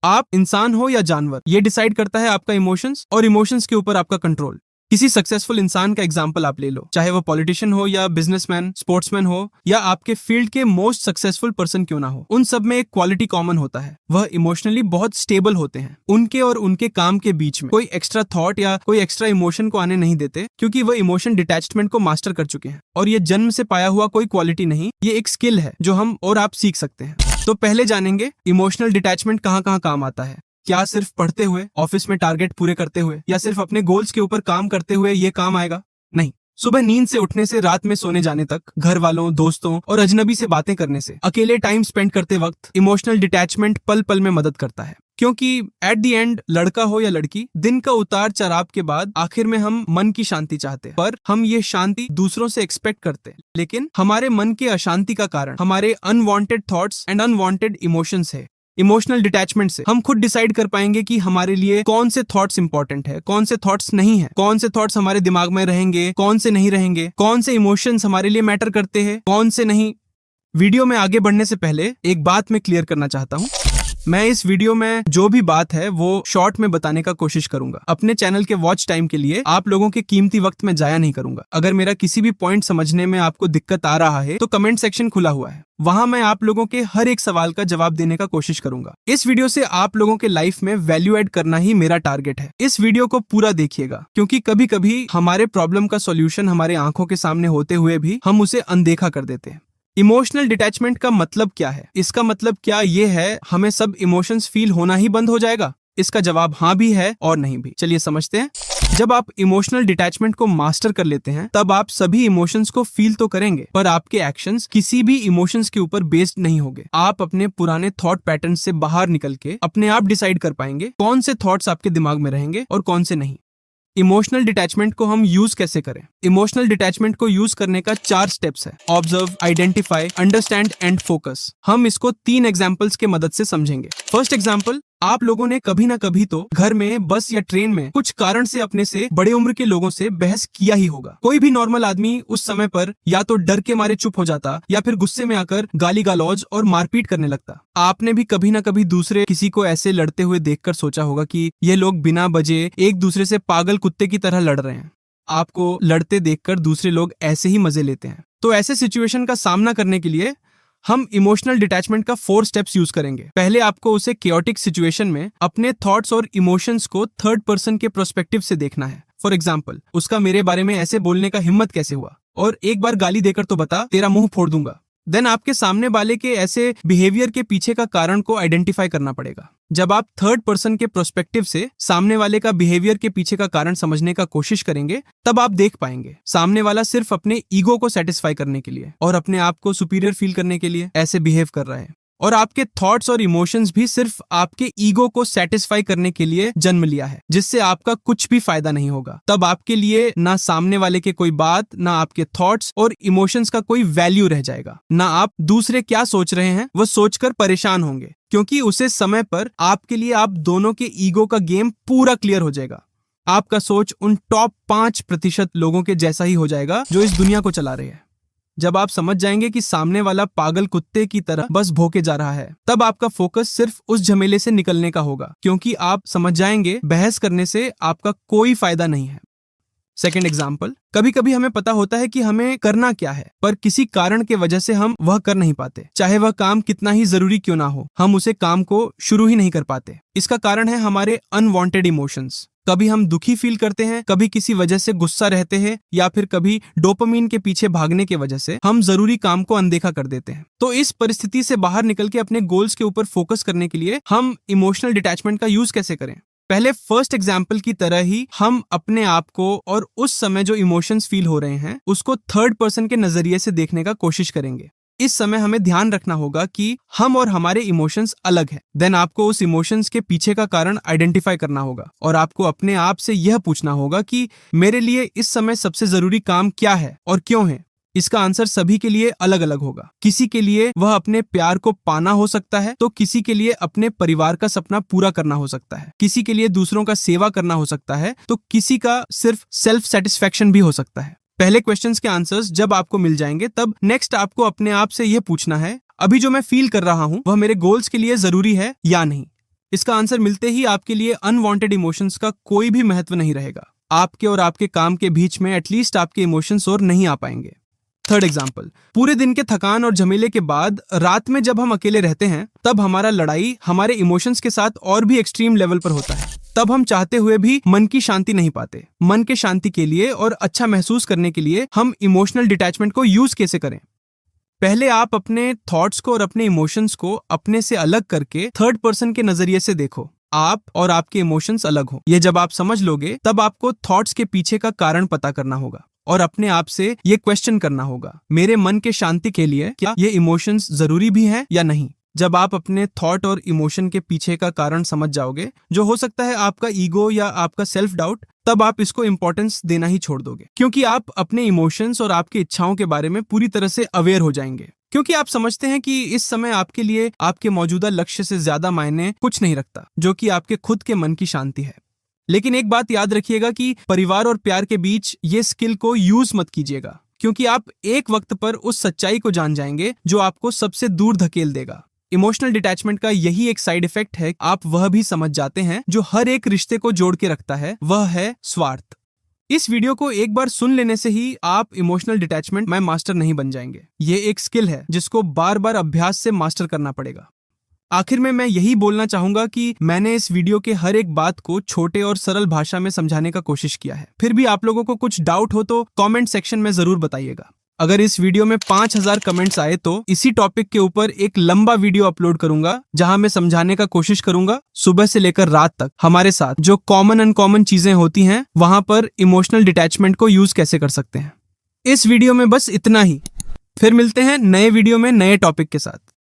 आप इंसान हो या जानवर, ये डिसाइड करता है आपका इमोशंस और इमोशंस के ऊपर आपका कंट्रोल। किसी सक्सेसफुल इंसान का एग्जाम्पल आप ले लो, चाहे वो पॉलिटिशियन हो या बिजनेसमैन, स्पोर्ट्समैन हो या आपके फील्ड के मोस्ट सक्सेसफुल पर्सन क्यों ना हो, उन सब में एक क्वालिटी कॉमन होता है, वह इमोशनली बहुत स्टेबल होते हैं। उनके और उनके काम के बीच में कोई एक्स्ट्रा थॉट या कोई एक्स्ट्रा इमोशन को आने नहीं देते, क्योंकि वह इमोशन डिटैचमेंट को मास्टर कर चुके हैं। और ये जन्म से पाया हुआ कोई क्वालिटी नहीं, ये एक स्किल है जो हम और आप सीख सकते हैं। तो पहले जानेंगे इमोशनल डिटैचमेंट कहाँ कहाँ काम आता है। क्या सिर्फ पढ़ते हुए, ऑफिस में टारगेट पूरे करते हुए या सिर्फ अपने गोल्स के ऊपर काम करते हुए ये काम आएगा? नहीं। सुबह नींद से उठने से रात में सोने जाने तक, घर वालों, दोस्तों और अजनबी से बातें करने से, अकेले टाइम स्पेंड करते वक्त इमोशनल डिटैचमेंट पल पल में मदद करता है। क्योंकि एट द एंड, लड़का हो या लड़की, दिन का उतार चढ़ाव के बाद आखिर में हम मन की शांति चाहते हैं, पर हम ये शांति दूसरों से एक्सपेक्ट करते हैं। लेकिन हमारे मन के अशांति का कारण हमारे unwanted thoughts and unwanted emotions है। इमोशनल डिटैचमेंट से हम खुद डिसाइड कर पाएंगे कि हमारे लिए कौन से थॉट्स इंपॉर्टेंट है, कौन से थॉट्स नहीं है, कौन से थॉट्स हमारे दिमाग में रहेंगे, कौन से नहीं रहेंगे, कौन से इमोशंस हमारे लिए मैटर करते हैं, कौन से नहीं। वीडियो में आगे बढ़ने से पहले एक बात मैं क्लियर करना चाहता हूँ। मैं इस वीडियो में जो भी बात है वो शॉर्ट में बताने का कोशिश करूंगा। अपने चैनल के वॉच टाइम के लिए आप लोगों के कीमती वक्त में जाया नहीं करूंगा। अगर मेरा किसी भी पॉइंट समझने में आपको दिक्कत आ रहा है तो कमेंट सेक्शन खुला हुआ है, वहां मैं आप लोगों के हर एक सवाल का जवाब देने का कोशिश करूंगा। इस वीडियो से आप लोगों के लाइफ में वैल्यू ऐड करना ही मेरा टारगेट है। इस वीडियो को पूरा देखिएगा, क्योंकि कभी कभी हमारे प्रॉब्लम का सॉल्यूशन हमारे आंखों के सामने होते हुए भी हम उसे अनदेखा कर देते हैं। इमोशनल डिटैचमेंट का मतलब क्या है? इसका मतलब क्या ये है हमें सब इमोशंस फील होना ही बंद हो जाएगा? इसका जवाब हाँ भी है और नहीं भी। चलिए समझते हैं। जब आप इमोशनल डिटैचमेंट को मास्टर कर लेते हैं, तब आप सभी इमोशंस को फील तो करेंगे, पर आपके एक्शंस किसी भी इमोशंस के ऊपर बेस्ड नहीं होंगे। आप अपने पुराने थॉट पैटर्न से बाहर निकल के अपने आप डिसाइड कर पाएंगे कौन से थॉट्स आपके दिमाग में रहेंगे और कौन से नहीं। इमोशनल डिटैचमेंट को हम यूज कैसे करें? इमोशनल डिटैचमेंट को यूज करने का 4 स्टेप्स है। Observe, identify, understand and focus. हम इसको 3 एग्जांपल्स के मदद से समझेंगे। फर्स्ट एग्जांपल, आप लोगों ने कभी ना कभी तो घर में, बस या ट्रेन में कुछ कारण से अपने से बड़े उम्र के लोगों से बहस किया ही होगा। कोई भी नॉर्मल आदमी उस समय पर या तो डर के मारे चुप हो जाता या फिर गुस्से में आकर गाली गलौज और मारपीट करने लगता। आपने भी कभी ना कभी दूसरे किसी को ऐसे लड़ते हुए देखकर सोचा होगा कि ये लोग बिना वजह एक दूसरे से पागल कुत्ते की तरह लड़ रहे हैं। आपको लड़ते देखकर दूसरे लोग ऐसे ही मजे लेते हैं। तो ऐसे सिचुएशन का सामना करने के लिए हम इमोशनल डिटैचमेंट का 4 स्टेप्स यूज करेंगे। पहले आपको उसे केओटिक सिचुएशन में अपने थॉट्स और इमोशंस को थर्ड पर्सन के पर्सपेक्टिव से देखना है। फॉर एग्जाम्पल, उसका मेरे बारे में ऐसे बोलने का हिम्मत कैसे हुआ, और एक बार गाली देकर तो बता, तेरा मुंह फोड़ दूंगा। देन आपके सामने वाले के ऐसे बिहेवियर के पीछे का कारण को आइडेंटिफाई करना पड़ेगा। जब आप थर्ड पर्सन के पर्सपेक्टिव से सामने वाले का बिहेवियर के पीछे का कारण समझने का कोशिश करेंगे, तब आप देख पाएंगे सामने वाला सिर्फ अपने ईगो को सेटिस्फाई करने के लिए और अपने आप को सुपीरियर फील करने के लिए ऐसे बिहेव कर रहा है, और आपके थॉट्स और इमोशंस भी सिर्फ आपके ईगो को सेटिस्फाई करने के लिए जन्म लिया है, जिससे आपका कुछ भी फायदा नहीं होगा। तब आपके लिए ना सामने वाले के कोई बात, ना आपके थॉट्स और इमोशंस का कोई वैल्यू रह जाएगा। ना आप दूसरे क्या सोच रहे हैं वो सोचकर परेशान होंगे, क्योंकि उसे समय पर आपके लिए आप दोनों के ईगो का गेम पूरा क्लियर हो जाएगा। आपका सोच उन टॉप 5% लोगों के जैसा ही हो जाएगा जो इस दुनिया को चला रहे हैं। जब आप समझ जाएंगे कि सामने वाला पागल कुत्ते की तरह बस भौंके जा रहा है, तब आपका फोकस सिर्फ उस झमेले से निकलने का होगा, क्योंकि आप समझ जाएंगे बहस करने से आपका कोई फायदा नहीं है। सेकेंड एग्जाम्पल, कभी कभी हमें पता होता है कि हमें करना क्या है, पर किसी कारण के वजह से हम वह कर नहीं पाते। चाहे वह काम कितना ही जरूरी क्यों ना हो, हम उसे काम को शुरू ही नहीं कर पाते। इसका कारण है हमारे अनवांटेड इमोशंस। कभी हम दुखी फील करते हैं, कभी किसी वजह से गुस्सा रहते हैं, या फिर कभी डोपामिन के पीछे भागने के वजह से हम जरूरी काम को अनदेखा कर देते हैं। तो इस परिस्थिति से बाहर निकल के अपने गोल्स के ऊपर फोकस करने के लिए हम इमोशनल डिटैचमेंट का यूज कैसे करें? पहले फर्स्ट एग्जाम्पल की तरह ही हम अपने आप को और उस समय जो इमोशंस फील हो रहे हैं उसको थर्ड पर्सन के नजरिए से देखने का कोशिश करेंगे। इस समय हमें ध्यान रखना होगा कि हम और हमारे इमोशंस अलग हैं। देन आपको उस इमोशंस के पीछे का कारण आइडेंटिफाई करना होगा, और आपको अपने आप से यह पूछना होगा कि मेरे लिए इस समय सबसे जरूरी काम क्या है और क्यों है। इसका आंसर सभी के लिए अलग अलग होगा। किसी के लिए वह अपने प्यार को पाना हो सकता है, तो किसी के लिए अपने परिवार का सपना पूरा करना हो सकता है, किसी के लिए दूसरों का सेवा करना हो सकता है, तो किसी का सिर्फ सेल्फ सेटिस्फैक्शन भी हो सकता है। पहले क्वेश्चंस के आंसर्स जब आपको मिल जाएंगे, तब नेक्स्ट आपको अपने आप से यह पूछना है, अभी जो मैं फील कर रहा हूं वह मेरे गोल्स के लिए जरूरी है या नहीं। इसका आंसर मिलते ही आपके लिए अनवांटेड इमोशंस का कोई भी महत्व नहीं रहेगा। आपके और आपके काम के बीच में एटलीस्ट आपके इमोशंस और नहीं आ पाएंगे। थर्ड एग्जाम्पल, पूरे दिन के थकान और झमेले के बाद रात में जब हम अकेले रहते हैं तब हमारा लड़ाई हमारे इमोशंस के साथ और भी एक्सट्रीम लेवल पर होता है। तब हम चाहते हुए भी मन की शांति नहीं पाते। मन के शांति के लिए और अच्छा महसूस करने के लिए हम इमोशनल डिटैचमेंट को यूज कैसे करें? पहले आप अपने थॉट्स को और अपने इमोशंस को अपने से अलग करके थर्ड पर्सन के नजरिए से देखो। आप और आपके इमोशंस अलग हो। ये जब आप समझ लोगे तब आपको थॉट्स के पीछे का कारण पता करना होगा और अपने आप से ये क्वेश्चन करना होगा, मेरे मन के शांति के लिए क्या ये इमोशंस जरूरी भी हैं या नहीं? जब आप अपने थॉट और इमोशन के पीछे का कारण समझ जाओगे, जो हो सकता है आपका ईगो या आपका सेल्फ डाउट, तब आप इसको इंपॉर्टेंस देना ही छोड़ दोगे, क्योंकि आप अपने इमोशंस और आपकी इच्छाओं के बारे में पूरी तरह से अवेयर हो जाएंगे। क्योंकि आप समझते हैं कि इस समय आपके लिए आपके मौजूदा लक्ष्य से ज्यादा मायने कुछ नहीं रखता, जो कि आपके खुद के मन की शांति है। लेकिन एक बात याद रखिएगा कि परिवार और प्यार के बीच ये स्किल को यूज मत कीजिएगा, क्योंकि आप एक वक्त पर उस सच्चाई को जान जाएंगे जो आपको सबसे दूर धकेल देगा। इमोशनल डिटैचमेंट का यही एक साइड इफेक्ट है, आप वह भी समझ जाते हैं जो हर एक रिश्ते को जोड़ के रखता है, वह है स्वार्थ। इस वीडियो को एक बार सुन लेने से ही आप इमोशनल डिटैचमेंट में मास्टर नहीं बन जाएंगे। ये एक स्किल है जिसको बार बार अभ्यास से मास्टर करना पड़ेगा। आखिर में मैं यही बोलना चाहूंगा कि मैंने इस वीडियो के हर एक बात को छोटे और सरल भाषा में समझाने का कोशिश किया है। फिर भी आप लोगों को कुछ डाउट हो तो कमेंट सेक्शन में जरूर बताइएगा। अगर इस वीडियो में 5000 कमेंट्स आए तो इसी टॉपिक के ऊपर एक लंबा वीडियो अपलोड करूंगा, जहां मैं समझाने का कोशिश करूंगा सुबह से लेकर रात तक हमारे साथ जो कॉमन अनकॉमन चीजें होती हैं वहां पर इमोशनल डिटैचमेंट को यूज कैसे कर सकते हैं। इस वीडियो में बस इतना ही। फिर मिलते हैं नए वीडियो में नए टॉपिक के साथ।